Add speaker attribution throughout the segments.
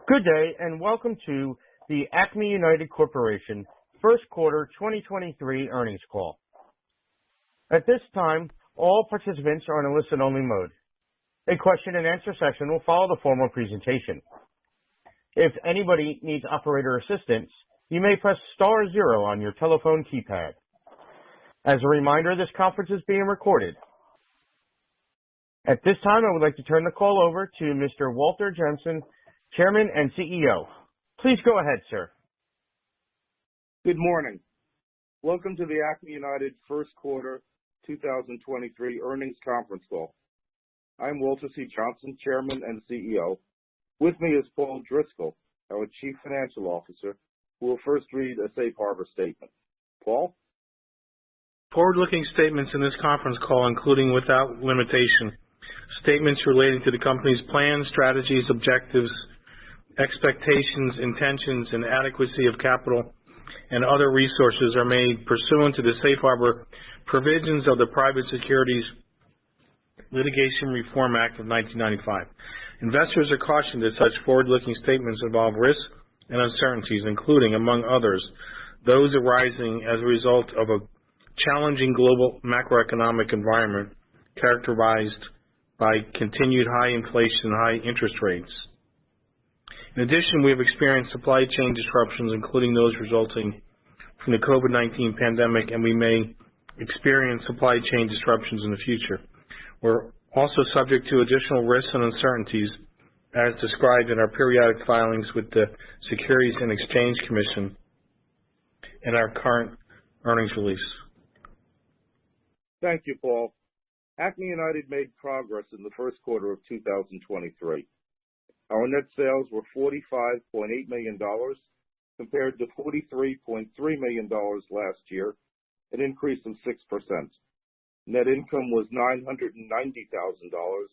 Speaker 1: Good day, and welcome to the Acme United Corporation First Quarter 2023 Earnings Call. At this time, all participants are in a listen-only mode. A question-and-answer session will follow the formal presentation. If anybody needs operator assistance, you may press star zero on your telephone keypad. As a reminder, this conference is being recorded. At this time, I would like to turn the call over to Mr. Walter Jensen, Chairman and CEO. Please go ahead, sir.
Speaker 2: Good morning. Welcome to the Acme United First Quarter 2023 Earnings Conference Call. I'm Walter C. Johnson, Chairman and CEO. With me is Paul Driscoll, our Chief Financial Officer, who will first read a safe harbor statement. Paul?
Speaker 3: Forward-looking statements in this conference call, including without limitation, statements relating to the company's plans, strategies, objectives, expectations, intentions, and adequacy of capital and other resources are made pursuant to the safe harbor provisions of the Private Securities Litigation Reform Act of 1995. Investors are cautioned that such forward-looking statements involve risks and uncertainties, including, among others, those arising as a result of a challenging global macroeconomic environment characterized by continued high inflation and high interest rates. In addition, we have experienced supply chain disruptions, including those resulting from the COVID-19 pandemic, and we may experience supply chain disruptions in the future. We're also subject to additional risks and uncertainties as described in our periodic filings with the Securities and Exchange Commission and our current earnings release.
Speaker 2: Thank you, Paul. Acme United made progress in the first quarter of 2023. Our net sales were $45.8 million compared to $43.3 million last year, an increase of 6%. Net income was $990,000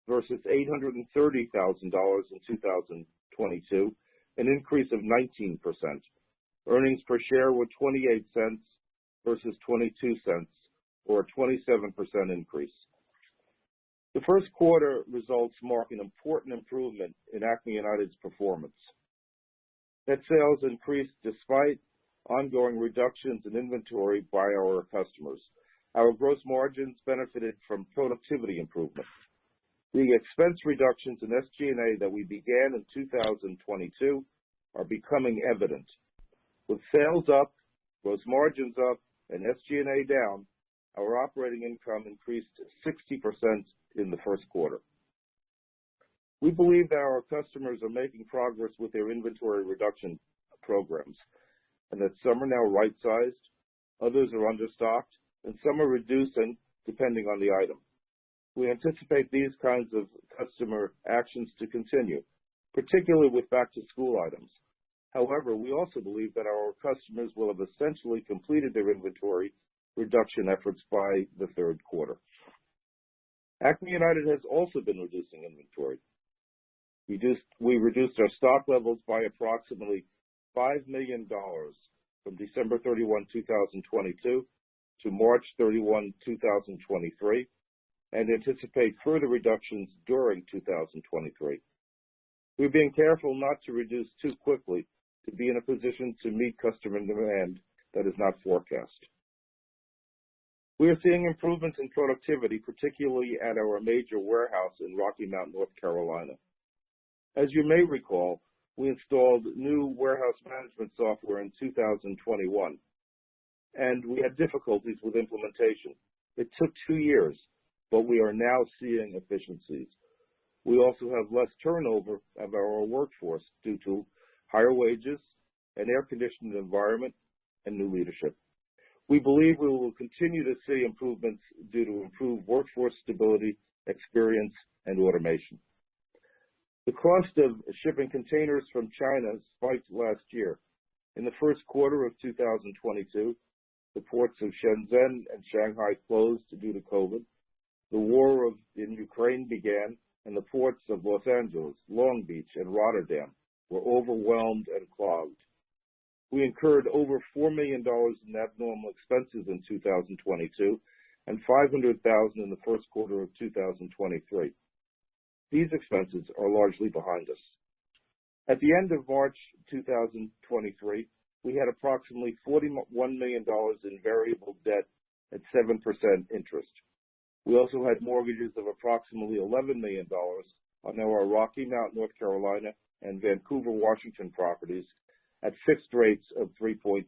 Speaker 2: versus $830,000 in 2022, an increase of 19%. Earnings per share were 28 cents versus 22 cents, or a 27% increase. The first quarter results mark an important improvement in Acme United's performance. Net sales increased despite ongoing reductions in inventory by our customers. Our gross margins benefited from productivity improvement. The expense reductions in SG&A that we began in 2022 are becoming evident. With sales up, gross margins up, and SG&A down, our operating income increased 60% in the first quarter. We believe that our customers are making progress with their inventory reduction programs, and that some are now right-sized, others are understocked, and some are reducing depending on the item. We anticipate these kinds of customer actions to continue, particularly with back-to-school items. However, we also believe that our customers will have essentially completed their inventory reduction efforts by the third quarter. Acme United has also been reducing inventory. We reduced our stock levels by approximately $5 million from December 31, 2022 to March 31, 2023, and anticipate further reductions during 2023. We're being careful not to reduce too quickly to be in a position to meet customer demand that is not forecast. We are seeing improvements in productivity, particularly at our major warehouse in Rocky Mount, North Carolina. As you may recall, we installed new warehouse management software in 2021, and we had difficulties with implementation. It took 2 years, but we are now seeing efficiencies. We also have less turnover of our workforce due to higher wages, an air-conditioned environment, and new leadership. We believe we will continue to see improvements due to improved workforce stability, experience, and automation. The cost of shipping containers from China spiked last year. In the first quarter of 2022, the ports of Shenzhen and Shanghai closed due to COVID. The war in Ukraine began, and the ports of Los Angeles, Long Beach, and Rotterdam were overwhelmed and clogged. We incurred over $4 million in abnormal expenses in 2022 and $500,000 in the first quarter of 2023. These expenses are largely behind us. At the end of March 2023, we had approximately $41 million in variable debt at 7% interest. We also had mortgages of approximately $11 million on our Rocky Mount, North Carolina, and Vancouver, Washington properties at fixed rates of 3.8%.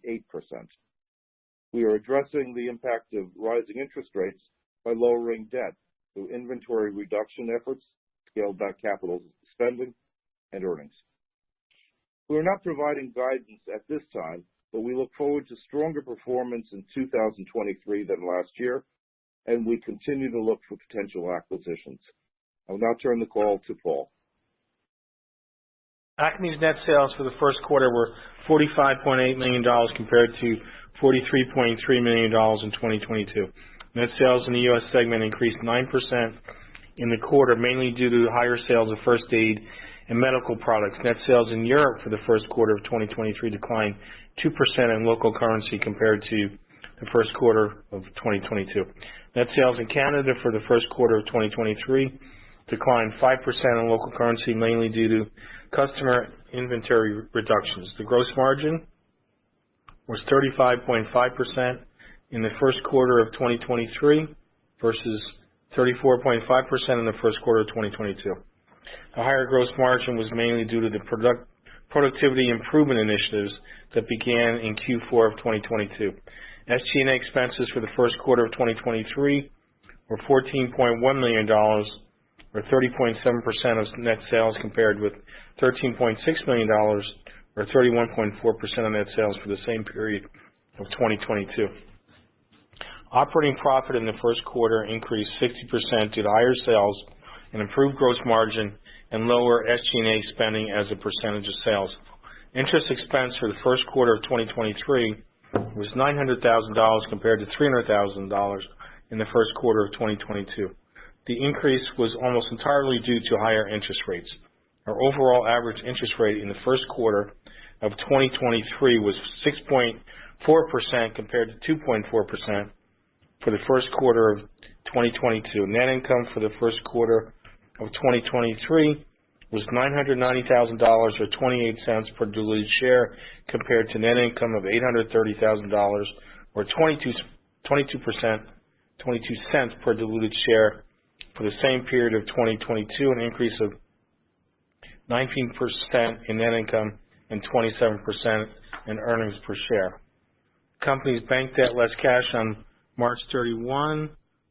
Speaker 2: We are addressing the impact of rising interest rates by lowering debt through inventory reduction efforts, scaled back capital spending, and earnings. We are not providing guidance at this time, but we look forward to stronger performance in 2023 than last year, and we continue to look for potential acquisitions. I will now turn the call to Paul.
Speaker 3: Acme's net sales for the first quarter were $45.8 million compared to $43.3 million in 2022. Net sales in the U.S. segment increased 9% in the quarter, mainly due to higher sales of first aid and medical products. Net sales in Europe for the first quarter of 2023 declined 2% in local currency compared to the first quarter of 2022. Net sales in Canada for the first quarter of 2023 declined 5% in local currency, mainly due to customer inventory reductions. The gross margin was 35.5% in the first quarter of 2023 versus 34.5% in the first quarter of 2022. The higher gross margin was mainly due to the productivity improvement initiatives that began in Q4 of 2022. SG&A expenses for the first quarter of 2023 were $14.1 million, or 30.7% of net sales, compared with $13.6 million, or 31.4% of net sales for the same period of 2022. Operating profit in the first quarter increased 60% due to higher sales and improved gross margin and lower SG&A spending as a percentage of sales. Interest expense for the first quarter of 2023 was $900,000 compared to $300,000 in the first quarter of 2022. The increase was almost entirely due to higher interest rates. Our overall average interest rate in the first quarter of 2023 was 6.4% compared to 2.4% for the first quarter of 2022. Net income for the first quarter of 2023 was $990,000 or 28 cents per diluted share compared to net income of $830,000 or 22 cents per diluted share for the same period of 2022, an increase of 19% in net income and 27% in earnings per share. The company's bank debt less cash on March 31,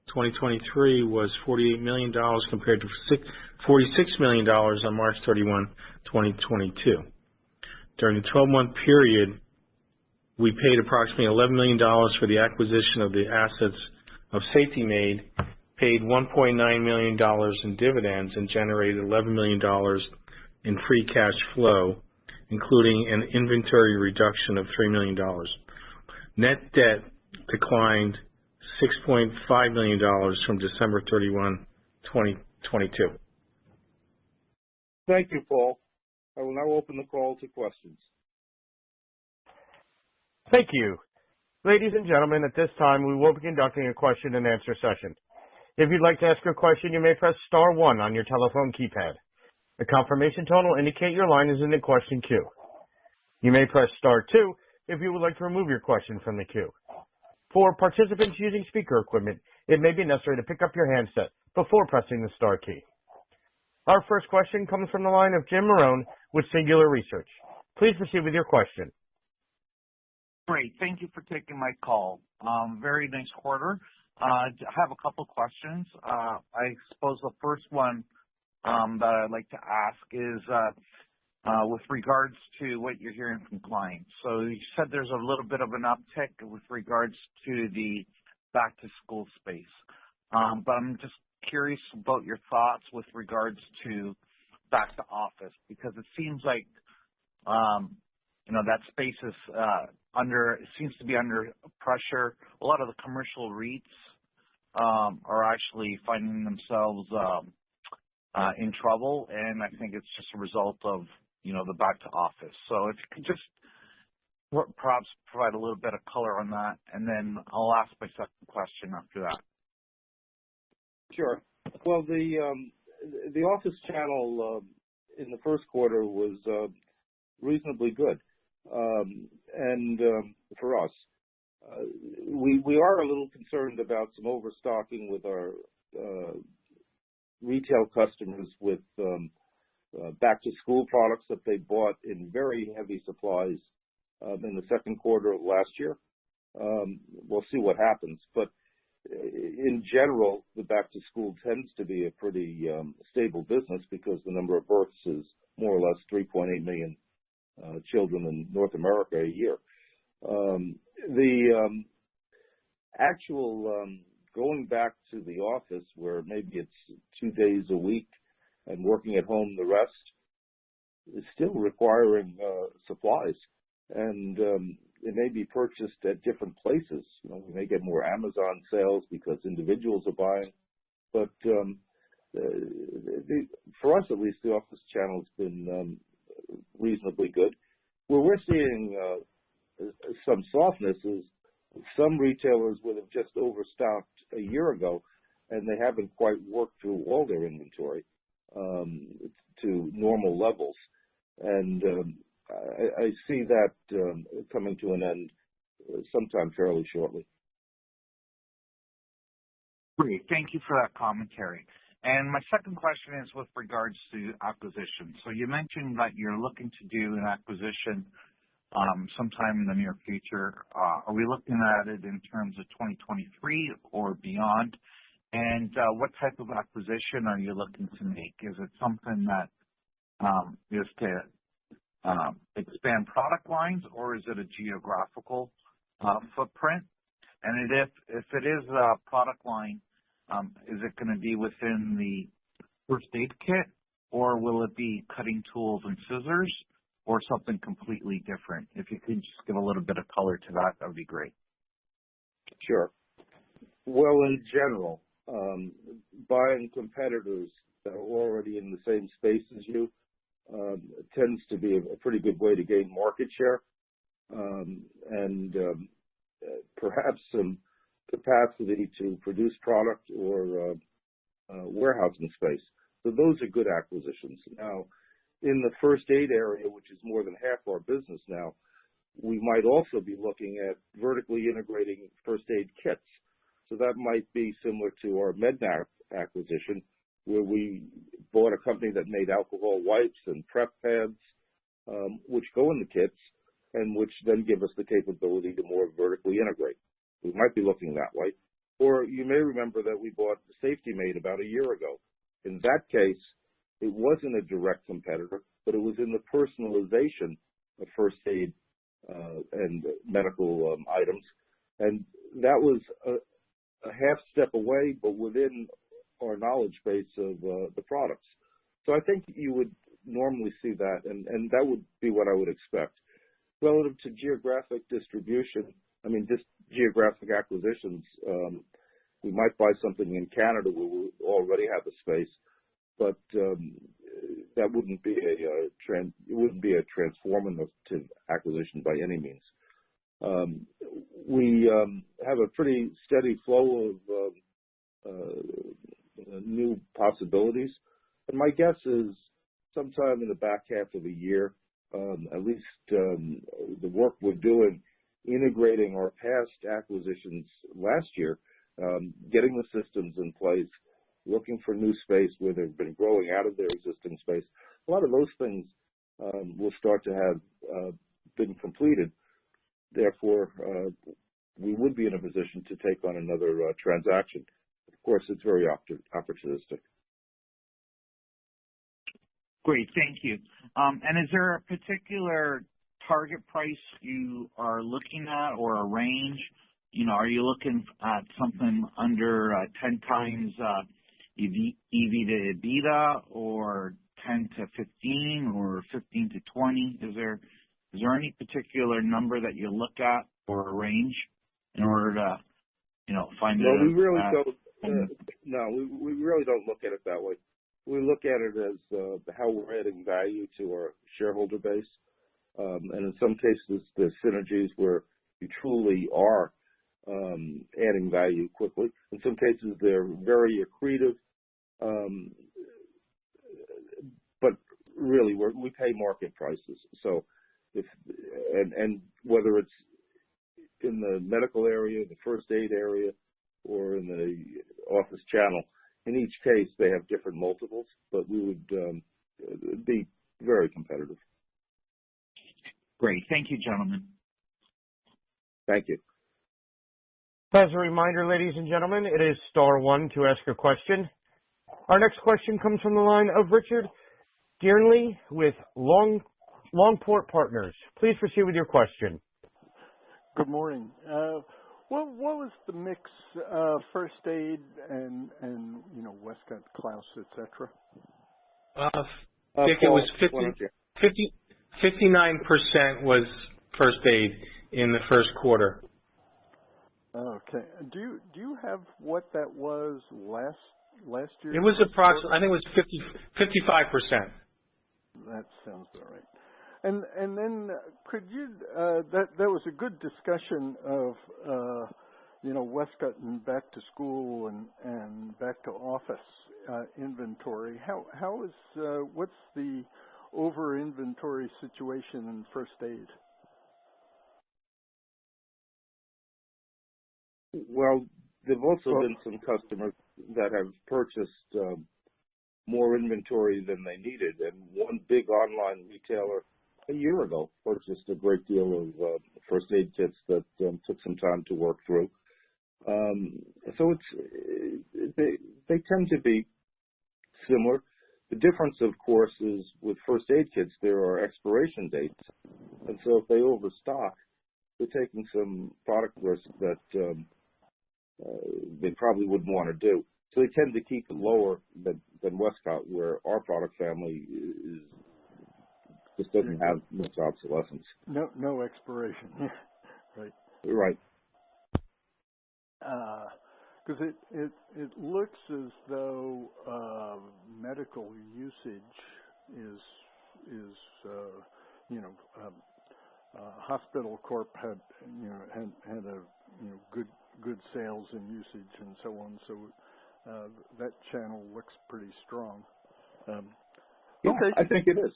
Speaker 3: 2023 was $48 million compared to $46 million on March 31, 2022. During the 12-month period, we paid approximately $11 million for the acquisition of the assets of Safety Made, paid $1.9 million in dividends, and generated $11 million in free cash flow, including an inventory reduction of $3 million. Net debt declined $6.5 million from December 31, 2022.
Speaker 2: Thank you, Paul. I will now open the call to questions.
Speaker 1: Thank you. Ladies and gentlemen, at this time, we will be conducting a question and answer session. If you'd like to ask a question, you may press star 1 on your telephone keypad. A confirmation tone will indicate your line is in the question queue. You may press star 2 if you would like to remove your question from the queue. For participants using speaker equipment, it may be necessary to pick up your handset before pressing the star key. Our first question comes from the line of Jim Marrone with Singular Research. Please proceed with your question.
Speaker 4: Great. Thank you for taking my call. Very nice quarter. I have a couple questions. I suppose the first one that I'd like to ask is with regards to what you're hearing from clients. So you said there's a little bit of an uptick with regards to the back-to-school space. But I'm just curious about your thoughts with regards to back to office, because it seems like that space is seems to be under pressure. A lot of the commercial REITs are actually finding themselves in trouble, and I think it's just a result of the back to office. So if you could just perhaps provide a little bit of color on that, and then I'll ask my second question after that.
Speaker 2: Sure. Well, the office channel in the first quarter was reasonably good, and for us. We are a little concerned about some overstocking with our retail customers with back-to-school products that they bought in very heavy supplies in the second quarter of last year. We'll see what happens, but in general, the back-to-school tends to be a pretty stable business because the number of births is more or less 3.8 million children in North America a year. The actual going back to the office, where maybe it's 2 days a week and working at home the rest, is still requiring supplies, and it may be purchased at different places. You know, we may get more Amazon sales because individuals are buying, but for us at least, the office channel has been reasonably good. Where we're seeing some softness is some retailers would have just overstocked a year ago, and they haven't quite worked through all their inventory to normal levels. And I see that coming to an end sometime fairly shortly.
Speaker 4: Great. Thank you for that commentary. And my second question is with regards to acquisition. So you mentioned that you're looking to do an acquisition sometime in the near future. Are we looking at it in terms of 2023 or beyond? And what type of acquisition are you looking to make? Is it something that is to expand product lines, or is it a geographical footprint? And if it is a product line, is it going to be within the first aid kit, or will it be cutting tools and scissors, or something completely different? If you could just give a little bit of color to that, that would be great.
Speaker 2: Sure. Well, in general, buying competitors that are already in the same space as you tends to be a pretty good way to gain market share and perhaps some capacity to produce product or warehousing space. So those are good acquisitions. Now, in the first aid area, which is more than half our business now, we might also be looking at vertically integrating first aid kits. So that might be similar to our Med-Nap acquisition, where we bought a company that made alcohol wipes and prep pads, which go in the kits and which then give us the capability to more vertically integrate. We might be looking that way. Or you may remember that we bought Safety Made about a year ago. In that case, it wasn't a direct competitor, but it was in the personalization of first aid and medical items. And that was a half step away, but within our knowledge base of the products. So I think you would normally see that, and that would be what I would expect. Relative to geographic distribution, I mean, just geographic acquisitions, we might buy something in Canada where we already have a space, but that wouldn't be a transformative acquisition by any means. We have a pretty steady flow of new possibilities, and my guess is sometime in the back half of the year, at least the work we're doing integrating our past acquisitions last year, getting the systems in place, looking for new space where they've been growing out of their existing space. A lot of those things will start to have been completed. Therefore, we would be in a position to take on another transaction. Of course, it's very opportunistic.
Speaker 4: Great, thank you. And is there a particular target price you are looking at, or a range? You know, are you looking at something under 10 times EV to EBITDA, or 10 to 15, or 15 to 20? Is there any particular number that you look at, or a range, in order to, find it?
Speaker 2: No, we really don't. We really don't look at it that way. We look at it as how we're adding value to our shareholder base, and in some cases, the synergies where you truly are adding value quickly. In some cases, they're very accretive, but really we pay market prices. So and whether it's in the medical area, the first aid area, or in the office channel, in each case they have different multiples, but we would be very competitive.
Speaker 4: Great. Thank you, gentlemen.
Speaker 2: Thank you.
Speaker 1: As a reminder, ladies and gentlemen, it is star one to ask a question. Our next question comes from the line of Richard Dearnley with Longport Partners. Please proceed with your question.
Speaker 5: Good morning. What was the mix, first aid and Westcott, Klaus, etc.?
Speaker 3: Dick, it was 59% was first aid in the first quarter.
Speaker 5: Okay. Do you have what that was last year?
Speaker 3: It was approximately, I think it was 55%.
Speaker 5: That sounds all right. And then could you, that was a good discussion of, Westcott and back to school and back to office inventory. How is, what's the over inventory situation in first aid?
Speaker 2: Well, there have also been some customers that have purchased more inventory than they needed, and one big online retailer a year ago purchased a great deal of first aid kits that took some time to work through. So they tend to be similar. The difference, of course, is with first aid kits there are expiration dates, and so if they overstock, they're taking some product risk that they probably wouldn't want to do. So they tend to keep it lower than Westcott, where our product family just doesn't have much obsolescence.
Speaker 5: No expiration. Right.
Speaker 2: Right.
Speaker 5: Because it looks as though medical usage is Hospital Corp had a good sales and usage and so on. So that channel looks pretty strong.
Speaker 2: Yeah,
Speaker 5: okay.
Speaker 2: I think it is.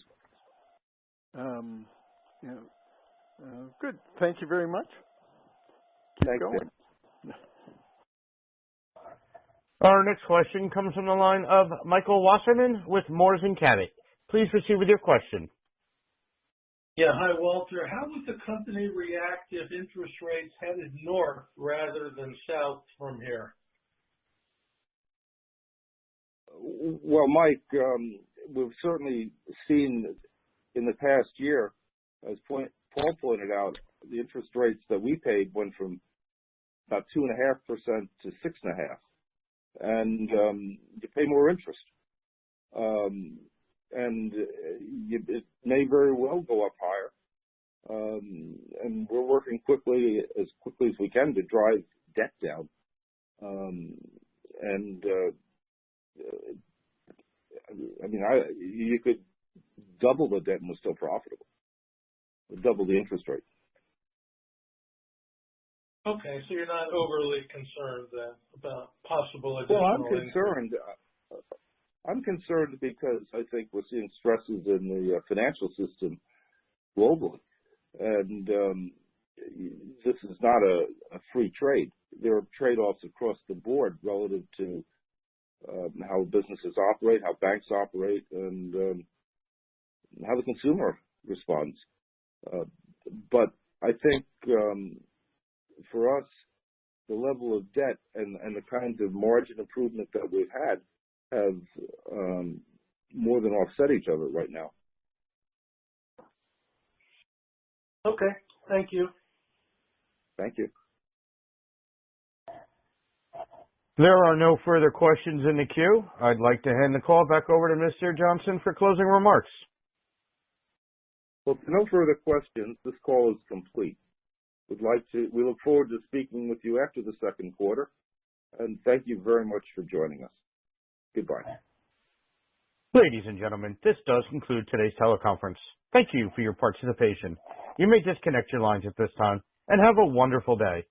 Speaker 5: Good. Thank you very much. Keep going.
Speaker 1: Our next question comes from the line of Michael Wasserman with Moores & Cabot. Please proceed with your question.
Speaker 6: Yeah, hi, Walter. How would the company react if interest rates headed north rather than south from here?
Speaker 2: Well, Mike, we've certainly seen in the past year, as Paul pointed out, the interest rates that we paid went from about 2.5% to 6.5%. And you pay more interest. And it may very well go up higher. And we're working quickly as we can to drive debt down. You could double the debt and we're still profitable. Double the interest rate.
Speaker 6: Okay, so you're not overly concerned then about possible additional.
Speaker 2: Well, I'm concerned. I'm concerned because I think we're seeing stresses in the financial system globally, and this is not a free trade. There are trade-offs across the board relative to how businesses operate, how banks operate, and how the consumer responds. But I think for us, the level of debt and the kinds of margin improvement that we've had have more than offset each other right now.
Speaker 6: Okay, thank you.
Speaker 2: Thank you.
Speaker 1: There are no further questions in the queue. I'd like to hand the call back over to Mr. Johnson for closing remarks.
Speaker 2: Well, if no further questions, this call is complete. We look forward to speaking with you after the second quarter, and thank you very much for joining us. Goodbye.
Speaker 1: Ladies and gentlemen, this does conclude today's teleconference. Thank you for your participation. You may disconnect your lines at this time, and have a wonderful day.